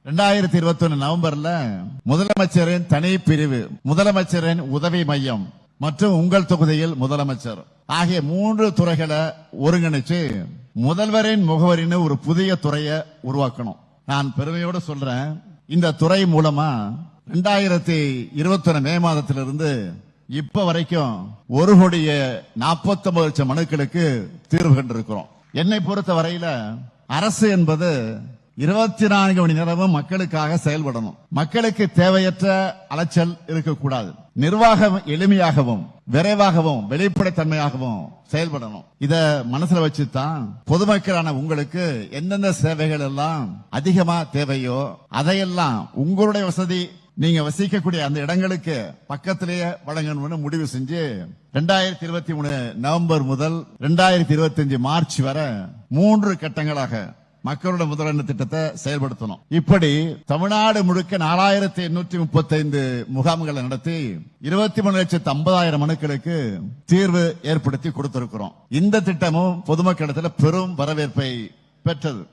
2021 நவம்பர்ல முதலமைச்சரின் தனி பிரிவு, முதலமைச்சரின் உதவி மையம் மற்றும் உங்கள் தொகுதியில் முதலமைச்சர் ஆகிய 3 துறைகளை ஒருங்கிணைச்சு முதல்வரின் முகவரின்னு ஒரு புதிய துறையை உருவாக்கணும். நான் பெருமையோடு சொல்றேன், இந்த துறை மூலமா 2021 மே மாதத்திலிருந்து இப்ப வரைக்கும் 1,49 லட்சம் மனுக்களுக்கு தீர்வு கண்டிருக்கிறோம். என்னை பொறுத்த வரையில அரசு என்பது 24 மணி நேரமும் மக்களுக்காக செயல்படணும். மக்களுக்கு தேவையற்ற அலைச்சல் இருக்கக்கூடாது. நிர்வாகம் எளிமையாகவும் விரைவாகவும் வெளிப்படைத்தன்மையாகவும் செயல்படணும். இத மனசுல வச்சுதான் பொதுமக்களான உங்களுக்கு எந்தெந்த சேவைகள் எல்லாம் அதிகமா தேவையோ அதையெல்லாம் உங்களுடைய வசதி, நீங்க வசிக்கக்கூடிய அந்த இடங்களுக்கு பக்கத்திலேயே வழங்கணும்னு முடிவு செஞ்சு 2023 நவம்பர் முதல் 2025 மார்ச் வரை 3 கட்டங்களாக மக்களோட முதலெண்ண திட்டத்தை செயல்படுத்தணும். இப்படி தமிழ்நாடு முழுக்க 4,835 முகாம்களை நடத்தி 23,50,000 மனுக்களுக்கு தீர்வு ஏற்படுத்தி கொடுத்திருக்கிறோம். இந்த திட்டமும் பொதுமக்களிடத்தில் பெரும் வரவேற்பை பெற்றது.